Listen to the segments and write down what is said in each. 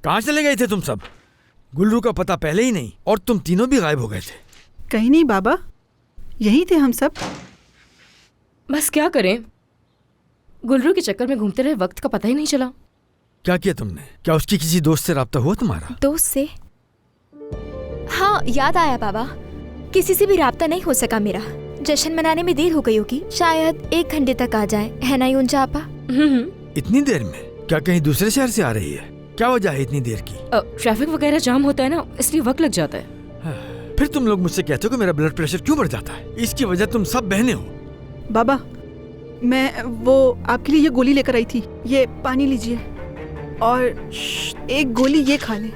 कहाँ चले गए थे तुम सब? गुल्लू का पता पहले ही नहीं और तुम तीनों भी गायब हो गए थे। कहीं नहीं बाबा, यही थे हम सब। बस क्या करें, गुल्लू के चक्कर में घूमते रहे, वक्त का पता ही नहीं चला। क्या किया तुमने? क्या उसकी किसी दोस्त से राब्ता हुआ तुम्हारा? दोस्त से? हाँ, याद आया बाबा, किसी से भी राब्ता नहीं हो सका मेरा। जश्न मनाने में देर हो गई होगी, शायद 1 घंटे तक आ जाए, है ना यूंजा आपा? इतनी देर में? क्या कहीं दूसरे शहर से आ रही है? क्या वजह है इतनी देर की? ट्रैफिक वगैरह जाम होता है ना, इसलिए वक्त लग जाता है। फिर तुम लोग मुझसे कहते हो कि मेरा ब्लड प्रेशर क्यों बढ़ जाता है? इसकी वजह तुम सब बहनें हो। बाबा, मैं वो आपके लिए ये गोली लेकर आई थी, ये पानी लीजिए और एक गोली ये खा लें।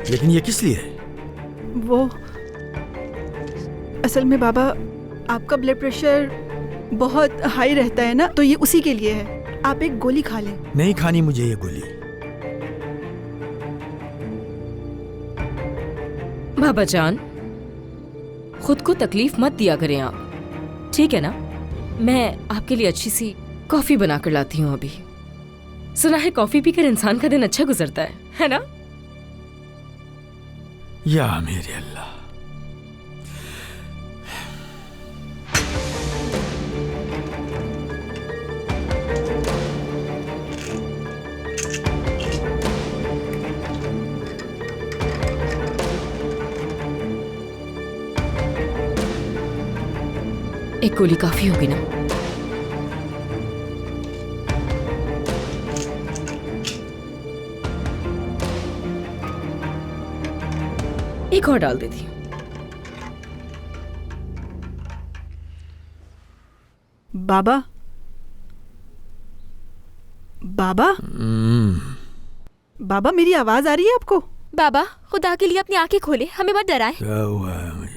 लेकिन ये किस लिए है? वो असल में बाबा, आपका ब्लड प्रेशर बहुत हाई रहता है ना, तो ये उसी के लिए है। आप एक गोली खा लें। नहीं खानी मुझे ये गोली। बाबा जान, खुद को तकलीफ मत दिया करें आप, ठीक है ना? मैं आपके लिए अच्छी सी कॉफी बनाकर लाती हूँ अभी। सुना है कॉफी पीकर इंसान का दिन अच्छा गुजरता है ना? या मेरे अल्लाह। एक गोली काफी होगी ना? एक और डाल देती हूँ। बाबा, बाबा, बाबा, मेरी आवाज आ रही है आपको? बाबा, खुदा के लिए अपनी आंखें खोले, हमें मत डराएं। क्या हुआ है मुझे?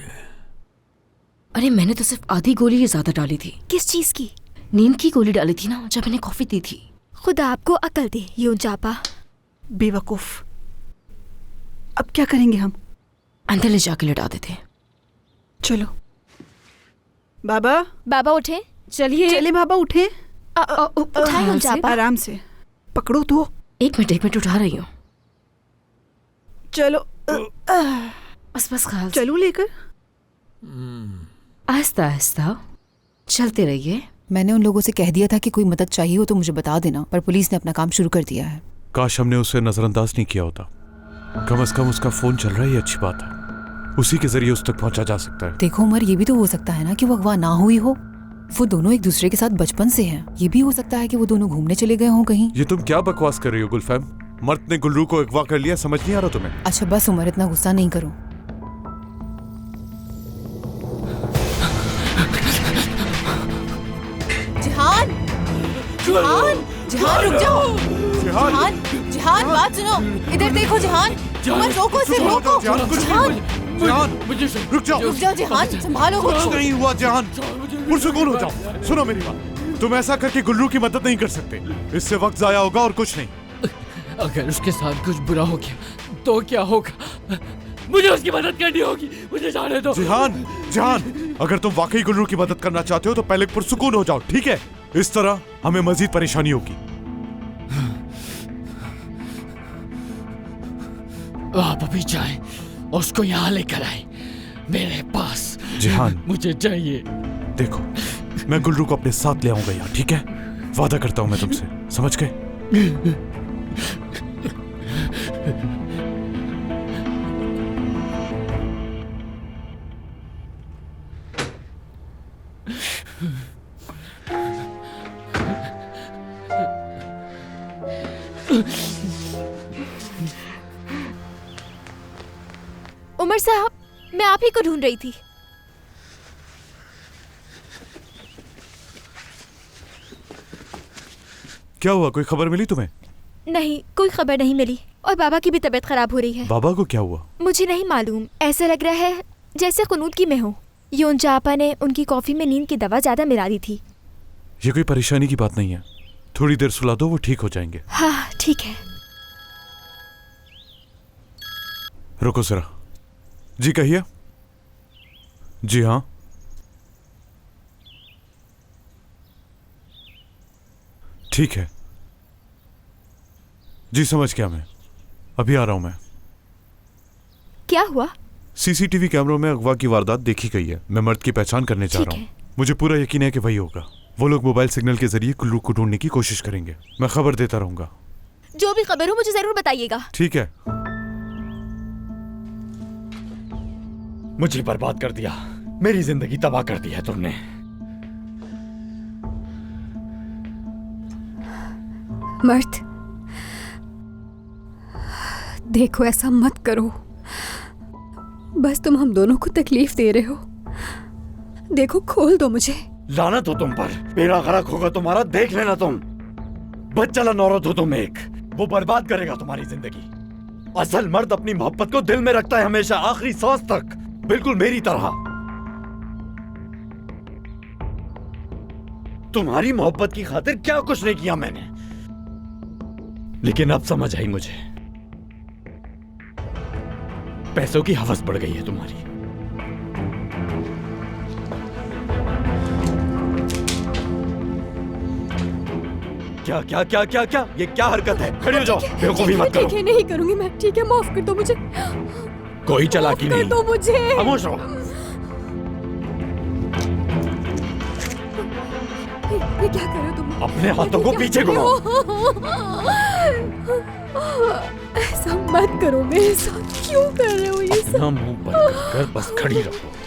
अरे मैंने तो सिर्फ आधी गोली ही ज्यादा डाली थी। किस चीज की? नींद की गोली डाली थी ना, जब मैंने कॉफी दी थी। खुदा आपको अकल दे यूंजा आपा। बेवकूफ। अब क्या करेंगे हम? अंदर ले जाके लिटा देते। चलो बाबा। बाबा उठे, चलिए। चले बाबा, उठे। उठाए यूंजा आपा। आराम से पकड़ो तो। एक मिनट उठा रही हूँ। चलो। बस ख्याल से। चलो लेकर। आहिस्ता आहिस्ता चलते रहिए। मैंने उन लोगों से कह दिया था कि कोई मदद चाहिए हो तो मुझे बता देना, पर पुलिस ने अपना काम शुरू कर दिया है। काश हमने उसे नजरअंदाज नहीं किया होता। कम से कम उसका फोन चल रहा है, ये अच्छी बात है। उसी के जरिए उस तक पहुंचा जा सकता है। देखो उमर, ये भी तो हो सकता है ना कि वो अगवा ना हुई हो। वो दोनों एक दूसरे के साथ बचपन से हैं। ये भी हो सकता है कि वो दोनों घूमने चले गए हों कहीं। ये तुम क्या बकवास कर रही हो गुलफैम? मर्द ने गुल्लू को अगवा कर लिया, समझ नहीं आ रहा तुम्हें? अच्छा बस उमर, इतना गुस्सा नहीं करो। जिहान, जिहान, जिहान रुक जाओ। जिहान, जिहान बात सुनो, इधर देखो जिहान। उमर रोको, इसे रोको। जिहान, रुक जाओ जिहान, संभालो। कुछ नहीं हुआ जिहान, पुरसुकून हो जाओ। सुनो मेरी बात, तुम ऐसा करके गुल्लू की मदद नहीं कर सकते। इससे वक्त जाया होगा और कुछ नहीं। अगर उसके साथ कुछ बुरा हो गया तो क्या होगा? मुझे उसकी मदद करनी होगी, मुझे जाने दो। जिहान, जिहान, अगर तुम वाकई गुल्लू की मदद करना चाहते हो तो पहले पुरसुकून हो जाओ, ठीक है? इस तरह हमें मजीद परेशानी होगी। आप अभी जाएं, उसको यहाँ लेकर आए मेरे पास। जिहान, मुझे चाहिए। देखो, मैं गुल्लू को अपने साथ ले आऊंगा यहाँ, ठीक है? वादा करता हूँ मैं तुमसे, समझ गए? उमर साहब, मैं आप ही को ढूंढ रही थी। क्या हुआ, कोई खबर मिली तुम्हें? नहीं, कोई खबर नहीं मिली और बाबा की भी तबीयत खराब हो रही है। बाबा को क्या हुआ? मुझे नहीं मालूम, ऐसा लग रहा है जैसे कुनूत की मैं हूँ। यूंजा आपा ने उनकी कॉफी में नींद की दवा ज्यादा मिला दी थी। ये कोई परेशानी की बात नहीं है, थोड़ी देर सुला दो, वो ठीक हो जाएंगे। हाँ ठीक है। रुको जरा। जी कहिए। जी हाँ, ठीक है जी, समझ गया मैं। अभी आ रहा हूं मैं। क्या हुआ? सीसीटीवी कैमरों में अगवा की वारदात देखी गई है। मैं मर्द की पहचान करने जा रहा हूँ। मुझे पूरा यकीन है कि वही होगा। वो लोग मोबाइल सिग्नल के जरिए गुल्लू को ढूंढने की कोशिश करेंगे। मैं खबर देता रहूंगा। जो भी खबर हो मुझे जरूर बताइएगा। ठीक है। मुझे बर्बाद कर दिया, मेरी जिंदगी तबाह कर दी है तुमने। मर्द, देखो ऐसा मत करो। बस तुम हम दोनों को तकलीफ दे रहे हो। देखो खोल दो मुझे। लानत हो तुम पर, बेड़ा गरक होगा तुम्हारा, देख लेना तुम। बच्चा नौरत हो तुम एक, वो बर्बाद करेगा तुम्हारी जिंदगी। असल मर्द अपनी मोहब्बत को दिल में रखता है हमेशा, आखिरी सांस तक, बिल्कुल मेरी तरह। तुम्हारी मोहब्बत की खातिर क्या कुछ नहीं किया मैंने, लेकिन अब समझ आई मुझे, पैसों की हवस बढ़ गई है तुम्हारी। क्या क्या क्या क्या क्या ये क्या हरकत है? खड़ी हो जाओ, बेवकूफी मत करो। ठीक है, नहीं करूंगी मैं। ठीक है, माफ कर दो मुझे। कोई चालाकी नहीं, कर दो मुझे। खामोश रहो। ये क्या कर रहे हो तुम? अपने हाथों को पीछे घुमाओ। ऐसा मत करो मेरे साथ। क्यों कर रहे हो ये सब? अपना मुंह बंद कर बस खड़ी रहो।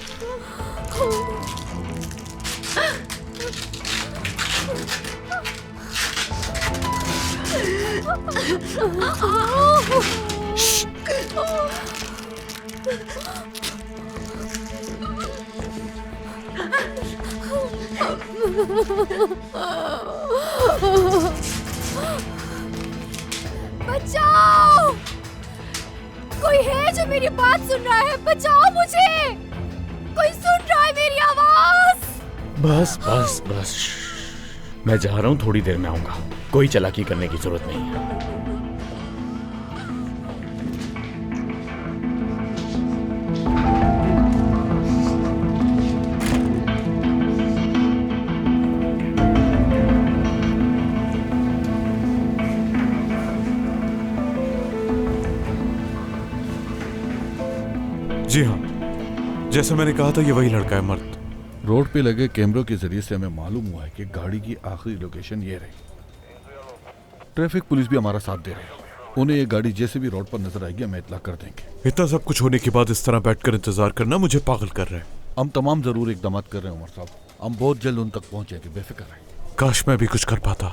बचाओ! कोई है जो मेरी बात सुन रहा है? बचाओ मुझे! कोई सुन रहा है मेरी आवाज? बस बस बस, मैं जा रहा हूँ, थोड़ी देर में आऊंगा। कोई चालाकी करने की जरूरत नहीं है। जी हाँ, जैसे मैंने कहा था ये वही लड़का है मर्द। रोड पे लगे कैमरों के जरिए से हमें मालूम हुआ है कि गाड़ी की आखिरी लोकेशन ये रही। ट्रैफिक पुलिस भी हमारा साथ दे रहे हैं। उन्हें ये गाड़ी जैसे भी रोड पर नजर आएगी हमें इत्तला कर देंगे। इतना सब कुछ होने के बाद इस तरह बैठकर इंतजार करना मुझे पागल कर रहा है। हम तमाम जरूर इकदाम कर रहे हैं उमर साहब। हम बहुत जल्द उन तक पहुंचेंगे, बेफिक्र रहें। काश मैं भी कुछ कर पाता।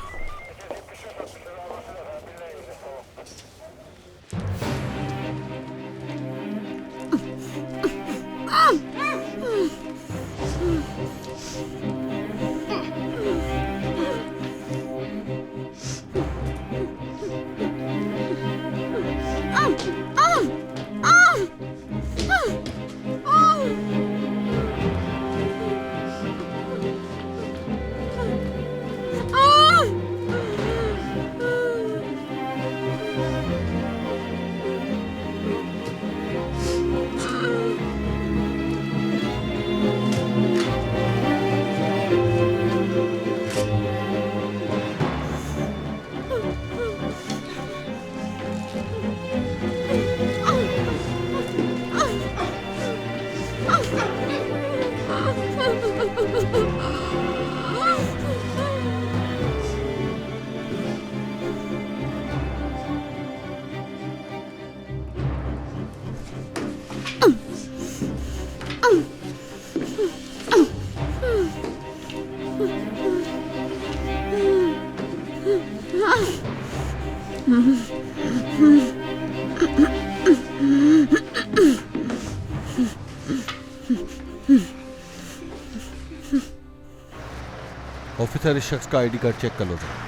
ऑफिसर, इस शख्स का आईडी कार्ड चेक कर लो जरा।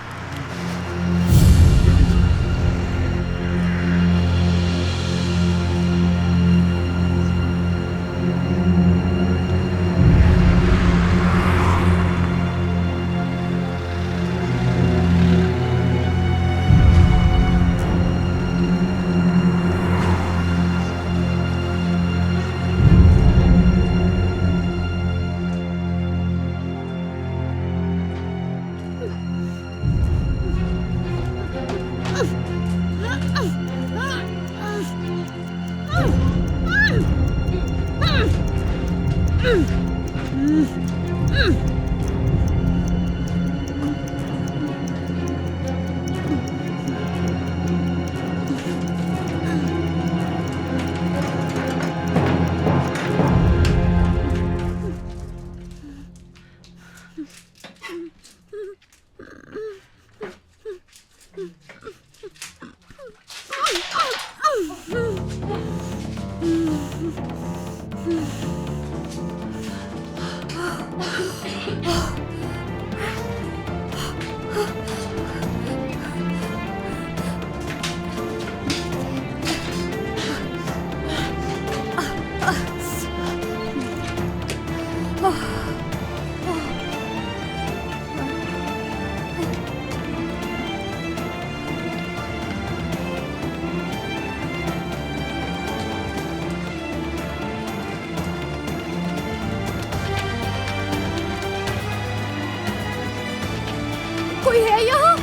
कोई है यहाँ?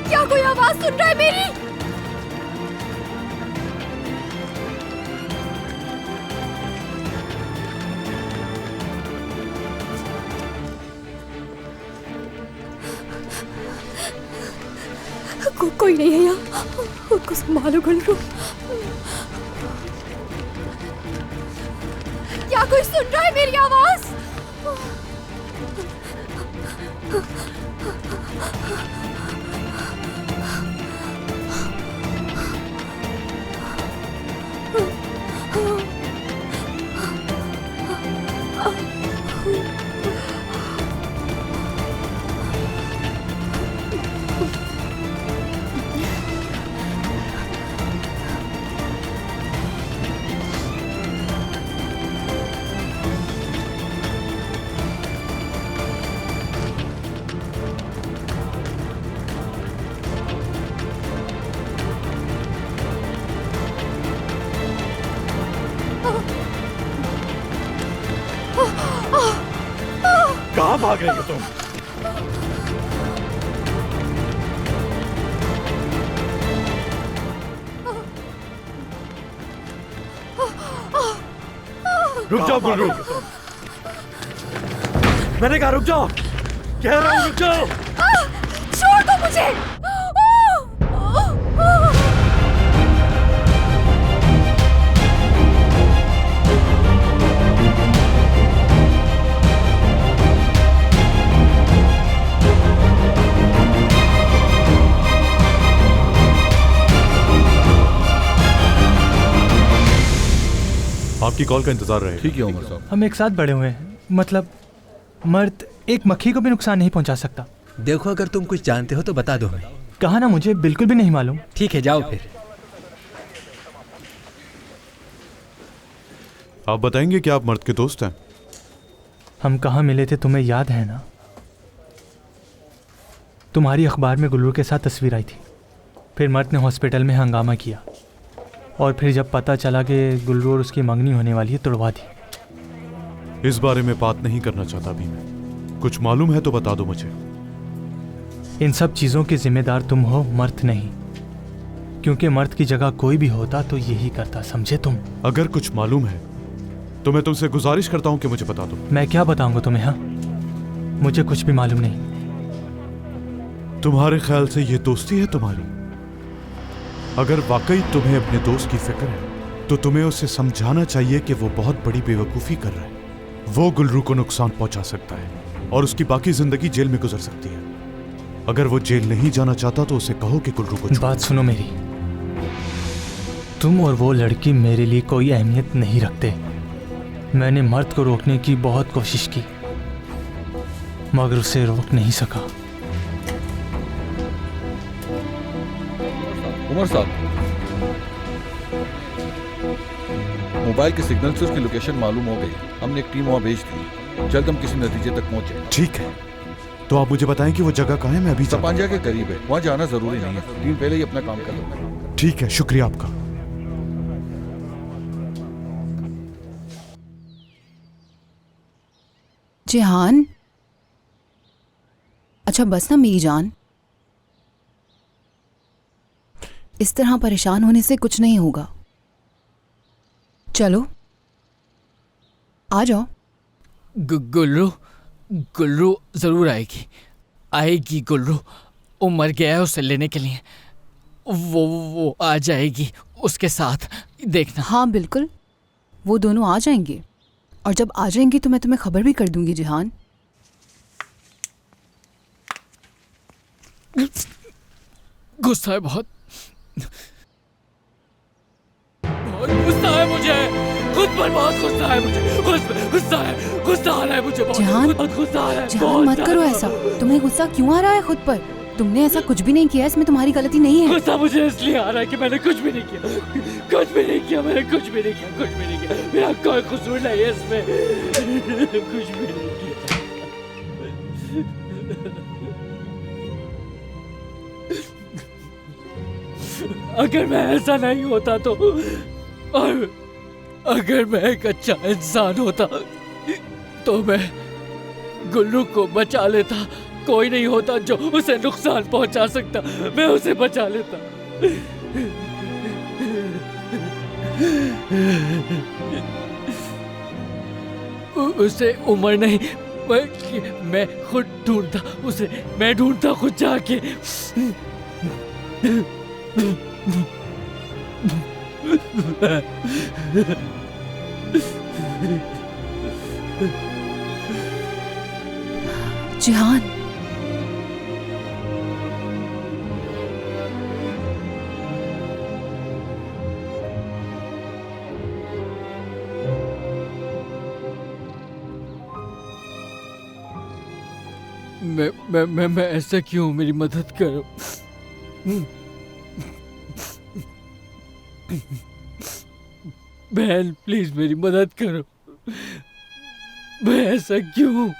क्या कोई आवाज सुन रहा है मेरी? कोई नहीं है यहाँ। उसको संभालो गुल्लू। क्या कोई सुन रहा है मेरी आवाज? कहाँ भाग रही हो तुम? रुक जाओ गुल्लू। मैंने कहा रुक जाओ, कह रहा हूँ रुक जाओ। छोड़ दो मुझे। आपकी कॉल का इंतजार रहे। ठीक है उमर साहब। हम एक साथ बड़े हुए हैं, मतलब मर्द एक मक्खी को भी नुकसान नहीं पहुंचा सकता। देखो, अगर तुम कुछ जानते हो तो बता दो हमें। कहा ना, मुझे बिल्कुल भी नहीं मालूम। ठीक है, जाओ फिर। आप बताएंगे कि आप मर्द के दोस्त हैं? हम कहाँ मिले थे तुम्हें याद है ना? तुम्हारी अखबार में गुल्लू के साथ तस्वीर आई थी। फिर मर्द ने हॉस्पिटल में हंगामा किया और फिर जब पता चला कि गुल्लू और उसकी मंगनी होने वाली है, तुड़वा दी। इस बारे में बात नहीं करना चाहता भी मैं। कुछ मालूम है तो बता दो मुझे। इन सब चीज़ों के जिम्मेदार तुम हो, मर्द नहीं। क्योंकि मर्द की जगह कोई भी होता तो यही करता, समझे तुम? अगर कुछ मालूम है तो मैं तुमसे गुजारिश करता हूं कि मुझे बता दो। मैं क्या बताऊंगा तुम्हें? हाँ, मुझे कुछ भी मालूम नहीं। तुम्हारे ख्याल से ये दोस्ती है तुम्हारी? अगर वाकई तुम्हें अपने दोस्त की फिक्र है तो तुम्हें उसे समझाना चाहिए कि वो बहुत बड़ी बेवकूफ़ी कर रहा है। वो गुल्लू को नुकसान पहुंचा सकता है और उसकी बाकी जिंदगी जेल में गुजर सकती है। अगर वो जेल नहीं जाना चाहता तो उसे कहो कि गुल्लू को बात सुनो मेरी। तुम और वो लड़की मेरे लिए कोई अहमियत नहीं रखते। मैंने मर्द को रोकने की बहुत कोशिश की मगर उसे रोक नहीं सका। उमर साहब, मोबाइल के सिग्नल से उसकी लोकेशन मालूम हो गई। हमने एक टीम वहां भेज दी। जल्द हम किसी नतीजे तक पहुंचे। ठीक है, तो आप मुझे बताएं कि वो जगह कहाँ है। मैं अभी सपांजा के करीब है, वहां जाना जरूरी नहीं है। टीम पहले ही अपना काम कर लो। ठीक है, शुक्रिया आपका। जिहान, अच्छा बस ना मेरी जान, इस तरह परेशान होने से कुछ नहीं होगा। चलो आ जाओ। गुल्लू गुल्लू जरूर आएगी गुल्लू। वो मर गया है, उसे लेने के लिए वो आ जाएगी उसके साथ, देखना। हाँ बिल्कुल, वो दोनों आ जाएंगे और जब आ जाएंगे तो मैं तुम्हें खबर भी कर दूंगी। जिहान, गुस्सा है बहुत गुस्सा है मुझे। खुद पर बहुत गुस्सा है मुझे, गुस्सा आ रहा है मुझे बहुत गुस्सा आ रहा है। जहान मत करो ऐसा। तुम्हें गुस्सा क्यों आ रहा है खुद पर? तुमने ऐसा कुछ भी नहीं किया, इसमें तुम्हारी गलती नहीं है। गुस्सा मुझे इसलिए आ रहा है कि मैंने कुछ भी नहीं किया, मैंने कुछ भी नहीं किया, मेरा कोई कसूर नहीं है इसमें, कुछ भी नहीं किया। अगर मैं ऐसा नहीं होता तो, और अगर मैं एक अच्छा इंसान होता तो मैं गुल्लू को बचा लेता। कोई नहीं होता जो उसे नुकसान पहुंचा सकता, मैं उसे बचा लेता। उसे उम्र नहीं, मैं खुद ढूंढता उसे, मैं ढूंढता खुद जाके। जिहान, मैं ऐसा क्यों? मेरी मदद करो। बहन प्लीज मेरी मदद करो। मैं ऐसा क्यों?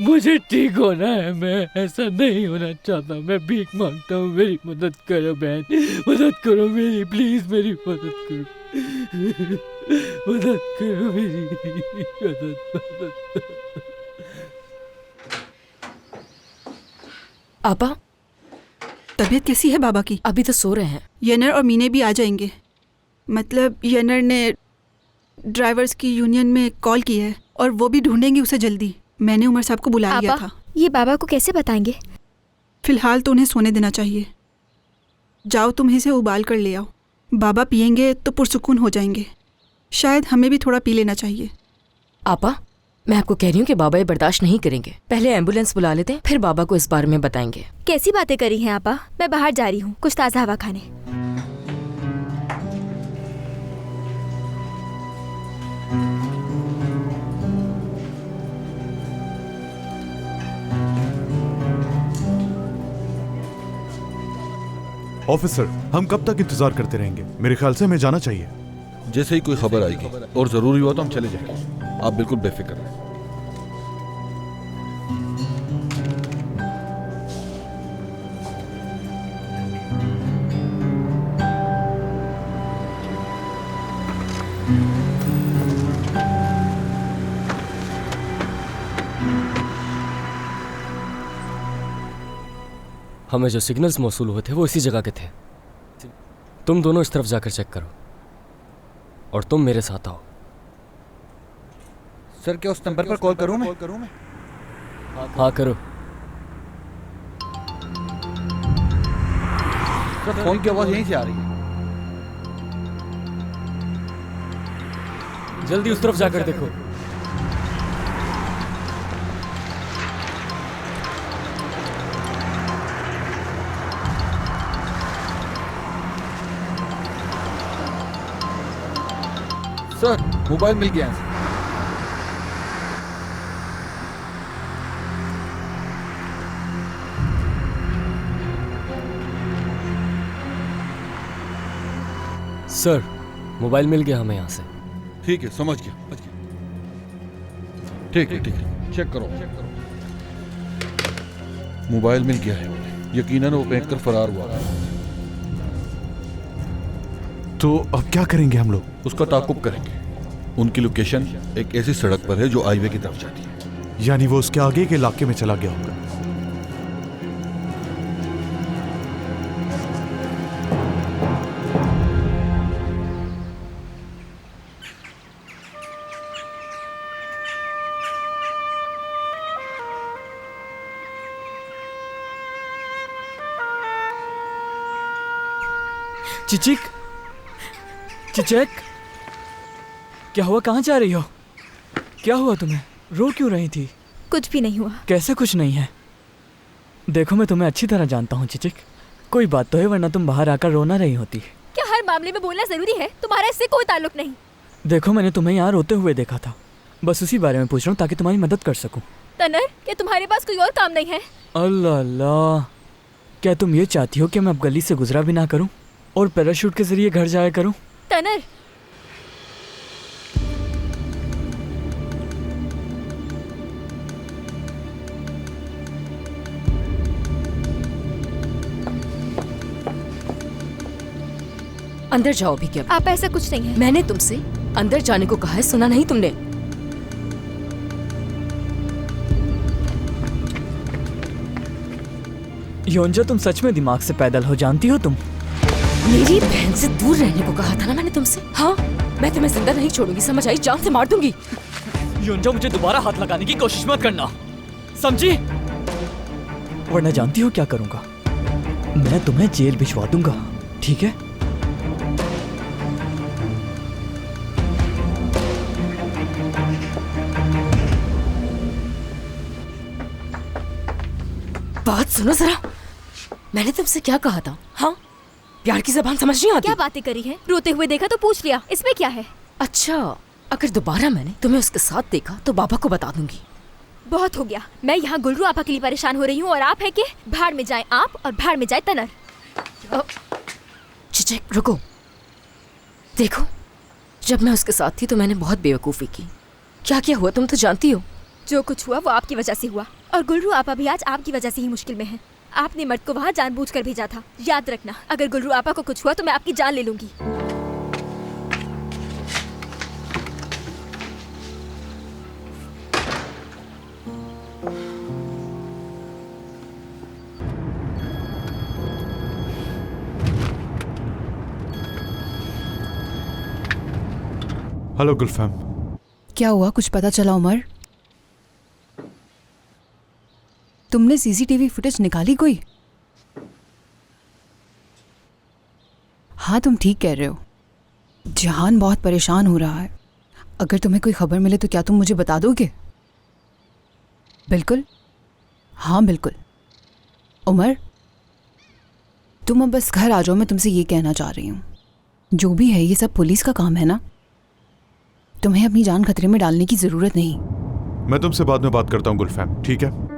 मुझे ठीक होना है, मैं ऐसा नहीं होना चाहता। मैं भीख मांगता हूँ, मेरी मदद करो बहन, मदद करो मेरी, प्लीज मेरी मदद करो, मदद करो मेरी, मदद। आपा, तबीयत कैसी है बाबा की? अभी तो सो रहे हैं। येनर और मीने भी आ जाएंगे। मतलब येनर ने ड्राइवर्स की यूनियन में कॉल की है और वो भी ढूंढेंगे उसे जल्दी। मैंने उमर साहब को बुला लिया था। ये बाबा को कैसे बताएंगे? फिलहाल तो उन्हें सोने देना चाहिए। जाओ तुम इसे उबाल कर ले आओ। बाबा पियेंगे तो पुरसुकून हो जाएंगे। शायद हमें भी थोड़ा पी लेना चाहिए। आपा, मैं आपको कह रही हूँ कि बाबा ये बर्दाश्त नहीं करेंगे। पहले एम्बुलेंस बुला लेते हैं, फिर बाबा को इस बारे में बताएंगे। कैसी बातें करी हैं आपा? मैं बाहर जा रही हूँ कुछ ताज़ा हवा खाने। ऑफिसर, हम कब तक इंतजार करते रहेंगे? मेरे ख्याल से हमें जाना चाहिए। जैसे ही कोई खबर आएगी और जरूरी हुआ तो हम चले जाएंगे। आप बिल्कुल बेफिक्र रहें। हमें जो सिग्नल्स मौसूल हुए थे वो इसी जगह के थे। तुम दोनों इस तरफ जाकर चेक करो और तुम मेरे साथ आओ। सर क्या उस नंबर पर कॉल करूं मैं? हाँ करो। सर फोन की आवाज यहीं से आ रही है। जल्दी उस तरफ जाकर देखो। सर मोबाइल मिल गया है। सर मोबाइल मिल गया हमें यहाँ से। ठीक है, समझ गया। ठीक है, चेक करो। मोबाइल मिल गया है, यकीनन वो फेंक कर फरार हुआ। तो अब क्या करेंगे हम लोग? उसका ताकुब करेंगे। उनकी लोकेशन एक ऐसी सड़क पर है जो हाईवे की तरफ जाती है। यानी वो उसके आगे के इलाके में चला गया होगा। चिचिक, चिचक, क्या हुआ? कहाँ जा रही हो? क्या हुआ तुम्हें? रो क्यों रही थी? कुछ भी नहीं हुआ। कैसे कुछ नहीं है? देखो मैं तुम्हें अच्छी तरह जानता हूँ चिचिक। कोई बात तो है, वरना तुम बाहर आकर रोना रही होती। क्या हर मामले में बोलना जरूरी है? तुम्हारा इससे कोई ताल्लुक नहीं। देखो मैंने तुम्हें यहाँ रोते हुए देखा था, बस उसी बारे में पूछ रहा हूँ ताकि तुम्हारी मदद कर सकूँ। तनर, क्या तुम्हारे पास कोई और काम नहीं है? अल्लाह अल्लाह, क्या तुम ये चाहती हो कि मैं अब गली से गुजरा भी ना करूँ और पैराशूट के जरिए घर जाया करूँ? तनर, अंदर जाओ भी क्या? आप, ऐसा कुछ नहीं है। मैंने तुमसे अंदर जाने को कहा है, सुना नहीं तुमने? योंजा, तुम सच में दिमाग से पैदल हो, जानती हो तुम? मेरी बहन से दूर रहने को कहा था ना मैंने तुमसे। हाँ, मैं तुम्हें जिंदा नहीं छोड़ूंगी, समझ आई? जान से मार दूंगी। योंजा, मुझे दोबारा हाथ लगाने की कोशिश मत करना, समझी? वरना जानती हो क्या करूंगा? मैं तुम्हें जेल भिजवा दूंगा, ठीक है? बात सुनो जरा, मैंने तुमसे क्या कहा था? हाँ, प्यार की जबान समझ नहीं आती? क्या बातें करी है? रोते हुए देखा तो पूछ लिया, इसमें क्या है? अच्छा, अगर दोबारा मैंने तुम्हें उसके साथ देखा तो बाबा को बता दूंगी। बहुत हो गया, मैं यहाँ गुल्रू आपा के लिए परेशान हो रही हूँ और आप है कि भाड़ में जाए आप और भाड़ में जाए तनर। चिचक, रुको। देखो, जब मैं उसके साथ थी तो मैंने बहुत बेवकूफ़ी की। क्या क्या हुआ तुम तो जानती हो। जो कुछ हुआ वो आपकी वजह से हुआ और गुल्रू आपा भी आज आपकी वजह से ही मुश्किल में है। आपने मर्द को वहाँ जानबूझकर भेजा था। याद रखना, अगर गुल्रू आपा को कुछ हुआ तो मैं आपकी जान ले लूंगी। हेलो गुलफाम। क्या हुआ, कुछ पता चला उमर? तुमने सीसीटीवी फुटेज निकाली कोई? हाँ, तुम ठीक कह रहे हो। जहान बहुत परेशान हो रहा है। अगर तुम्हें कोई खबर मिले तो क्या तुम मुझे बता दोगे? बिल्कुल, हाँ बिल्कुल। उमर, तुम अब बस घर आ जाओ, मैं तुमसे ये कहना चाह रही हूँ। जो भी है ये सब पुलिस का काम है ना, तुम्हें अपनी जान खतरे में डालने की जरूरत नहीं। मैं तुमसे बाद में बात करता हूँ गुलफाम, ठीक है?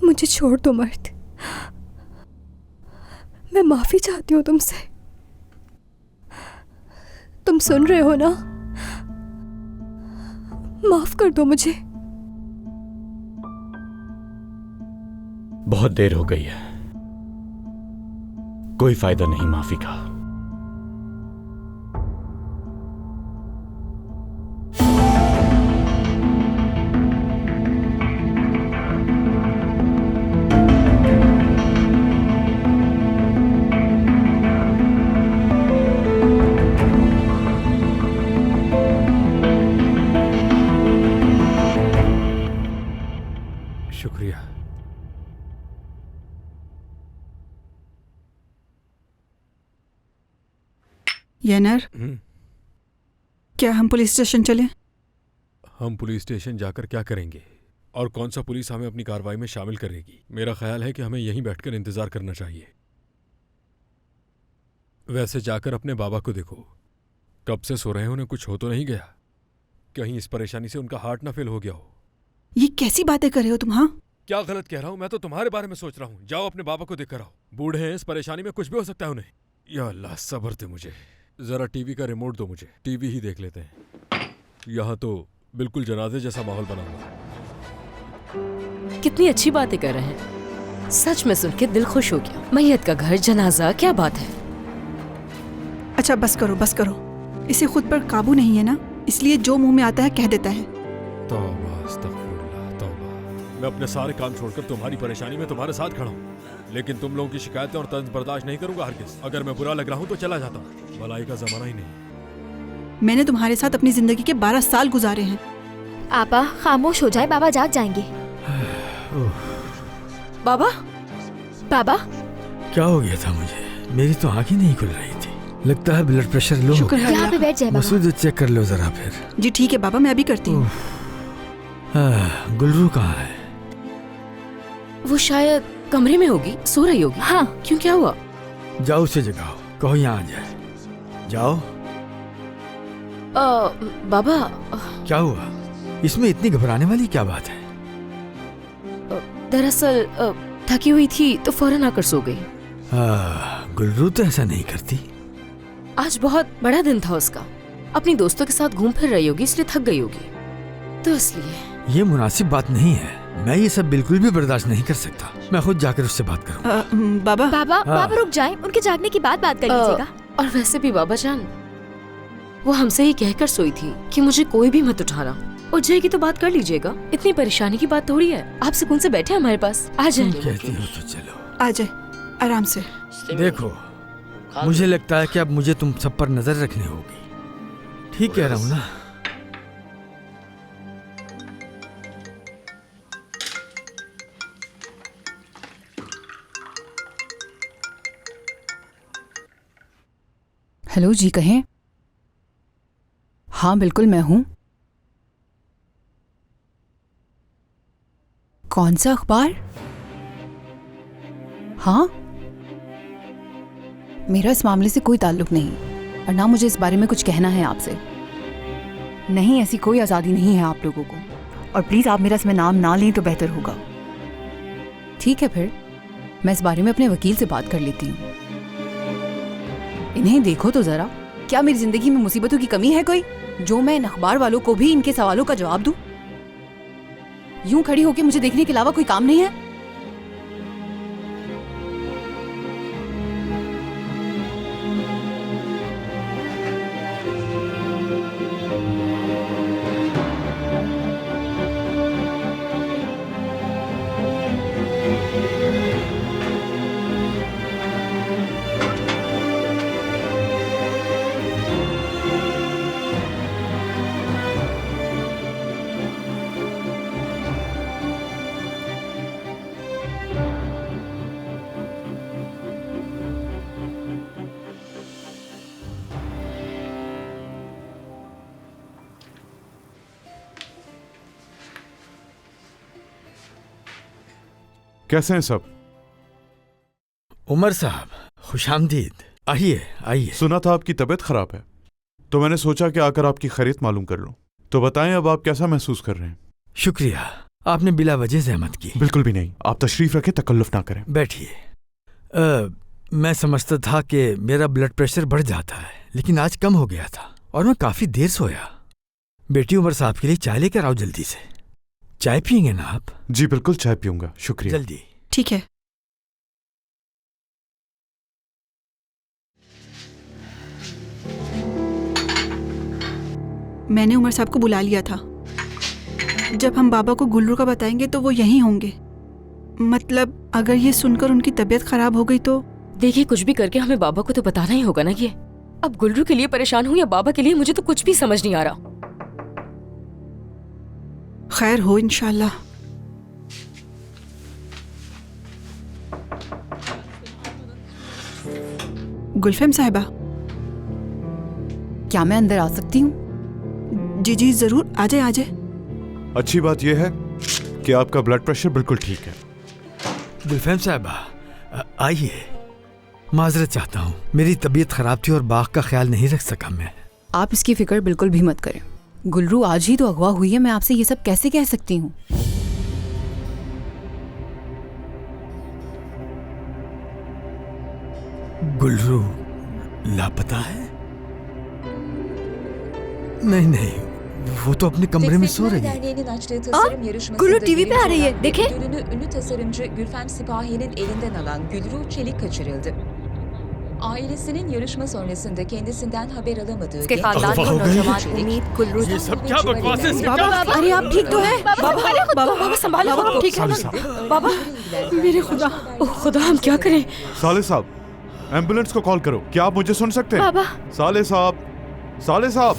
मुझे छोड़ दो मर्द, मैं माफी चाहती हूँ तुमसे। तुम सुन रहे हो ना? माफ कर दो मुझे। बहुत देर हो गई है, कोई फायदा नहीं माफी का। शुक्रिया। येनर, क्या हम पुलिस स्टेशन चलें? हम पुलिस स्टेशन जाकर क्या करेंगे और कौन सा पुलिस हमें अपनी कार्रवाई में शामिल करेगी? मेरा ख्याल है कि हमें यहीं बैठकर इंतजार करना चाहिए। वैसे जाकर अपने बाबा को देखो, कब से सो रहे हैं, उन्हें कुछ हो तो नहीं गया? कहीं इस परेशानी से उनका हार्ट ना फेल हो गया हो। ये कैसी बातें कर रहे हो तुम? हाँ, क्या गलत कह रहा हूँ? मैं तो तुम्हारे बारे में सोच रहा हूँ। जाओ अपने बाबा को देख कर आओ, बूढ़े हैं, इस परेशानी में कुछ भी हो सकता है उन्हें। या अल्लाह, सब्र दे मुझे। जरा टीवी का रिमोट दो मुझे, टीवी ही देख लेते हैं। यहाँ तो बिल्कुल जनाजे जैसा माहौल बना हुआ है। कितनी अच्छी बातें कर रहे हैं, सच में सुन के दिल खुश हो गया। मैयत का घर, जनाजा, क्या बात है। अच्छा बस करो बस करो, इसे खुद पर काबू नहीं है ना, इसलिए जो मुंह में आता है कह देता है। तौबा, अस्तगफिरुल्लाह, तौबा। मैं अपने सारे काम छोड़कर तुम्हारी परेशानी में तुम्हारे साथ खड़ा हूँ, लेकिन तुम लोगों की शिकायतें और तंज बर्दाश्त नहीं करूंगा हरगिज़। अगर मैं बुरा लग रहा हूँ तो चला जाता हूँ, भलाई का जमाना ही नहीं। मैंने तुम्हारे साथ अपनी जिंदगी के 12 साल गुजारे हैं। आपा खामोश हो जाए, बाबा जाग जाएंगे। बाबा, बाबा क्या हो गया था मुझे? मेरी तो आंखें नहीं खुल रही थी। लगता है ब्लड प्रेशर लो। शुक्र है यहाँ पे बैठ जाए बाबा। मसूद चेक कर लो जरा फिर। जी ठीक है बाबा, मैं अभी करती हूँ। गुलरू कहाँ है? वो शायद कमरे में होगी, सो रही होगी। हाँ। क्यों, क्या हुआ? जाओ उसे जगाओ, कहो यहाँ आ जाए। जाओ। बाबा क्या हुआ? इसमें इतनी घबराने वाली क्या बात है? दरअसल थकी हुई थी तो फौरन आकर सो गई। गुलरू तो ऐसा नहीं करती। आज बहुत बड़ा दिन था उसका, अपनी दोस्तों के साथ घूम फिर रही होगी, इसलिए थक गई होगी, तो इसलिए। ये मुनासिब बात नहीं है। मैं ये सब बिल्कुल भी बर्दाश्त नहीं कर सकता। मैं खुद जाकर उससे बात करूँ। बाबा बाबा रुक जाएं, उनके जागने की बात कर लीजिएगा। और वैसे भी बाबा जान, वो हमसे ही कहकर सोई थी कि मुझे कोई भी मत उठाना। उठ जाएगी तो बात कर लीजिएगा, इतनी परेशानी की बात थोड़ी है। आप सुकून से बैठे हमारे पास, आ जाए। कहती हो तो चलो। आ जाए आराम से। देखो, मुझे लगता है कि अब मुझे तुम सब पर नजर रखनी होगी। ठीक कह रहा हूँ ना? हेलो जी, कहें। हाँ बिल्कुल मैं हूँ। कौन सा अखबार? हाँ, मेरा इस मामले से कोई ताल्लुक नहीं और ना मुझे इस बारे में कुछ कहना है आपसे। नहीं, ऐसी कोई आज़ादी नहीं है आप लोगों को, और प्लीज़ आप मेरा इसमें नाम ना लें तो बेहतर होगा। ठीक है, फिर मैं इस बारे में अपने वकील से बात कर लेती हूँ। इन्हें देखो तो ज़रा, क्या मेरी ज़िंदगी में मुसीबतों की कमी है कोई, जो मैं इन अखबार वालों को भी इनके सवालों का जवाब दूँ? यूं खड़ी होकर मुझे देखने के अलावा कोई काम नहीं है? कैसे हैं सब? उमर साहब, खुशामदीद। आइए आइए। सुना था आपकी तबीयत खराब है, तो मैंने सोचा कि आकर आपकी खैरियत मालूम कर लूं। तो बताएं, अब आप कैसा महसूस कर रहे हैं? शुक्रिया, आपने बिला वजह ज़हमत की। बिल्कुल भी नहीं, आप तशरीफ रखें, तकल्लुफ ना करें। बैठिए। मैं समझता था कि मेरा ब्लड प्रेशर बढ़ जाता है, लेकिन आज कम हो गया था और मैं काफ़ी देर सोया। बेटी उमर साहब के लिए चाय लेकर आओ जल्दी से। चाय पियेंगे ना आप? जी बिल्कुल, चाय पीऊंगा, शुक्रिया। जल्दी। ठीक है। मैंने उमर साहब को बुला लिया था। जब हम बाबा को गुल्लू का बताएंगे तो वो यहीं होंगे। मतलब अगर ये सुनकर उनकी तबीयत खराब हो गई तो? देखिए, कुछ भी करके हमें बाबा को तो बताना ही होगा ना। ये अब गुल्लू के लिए परेशान हूँ या बाबा के लिए, मुझे तो कुछ भी समझ नहीं आ रहा। खैर हो इंशाल्लाह। गुलफेम साहिबा, क्या मैं अंदर आ सकती हूँ? जी जी जरूर, आ जाए आ जाए। अच्छी बात यह है कि आपका ब्लड प्रेशर बिल्कुल ठीक है। गुलफेम साहिबा आइए। माजरत चाहता हूँ, मेरी तबीयत खराब थी और बाग का ख्याल नहीं रख सका मैं। आप इसकी फिक्र बिल्कुल भी मत करें। गुल्रू आज ही तो अगवा हुई है, मैं आपसे ये सब कैसे कह सकती हूँ? गुल्रू लापता है? नहीं नहीं, वो तो अपने कमरे में सो रही है। गुल्रू टीवी पे आ रही है, देखे? Ödülünü ünlü tasarımcı Gülfem Sipahi'nin elinden alan Gülru Çelik kaçırıldı. Ailesinin yarışma sonrasında kendisinden haber alamadığı इसके खानदान को नौजवान उम्मीद गुल्रू। ये सब क्या बकवास है? बाबा, अरे आप ठीक तो हैं? बाबा संभालो, बाबा ठीक है ना? बाबा, मेरे खुदा, ओह खुदा, हम क्या करें? साले साहब, एम्बुलेंस को कॉल करो। क्या आप मुझे सुन सकते हैं? बाबा। साले साहब, साले साहब।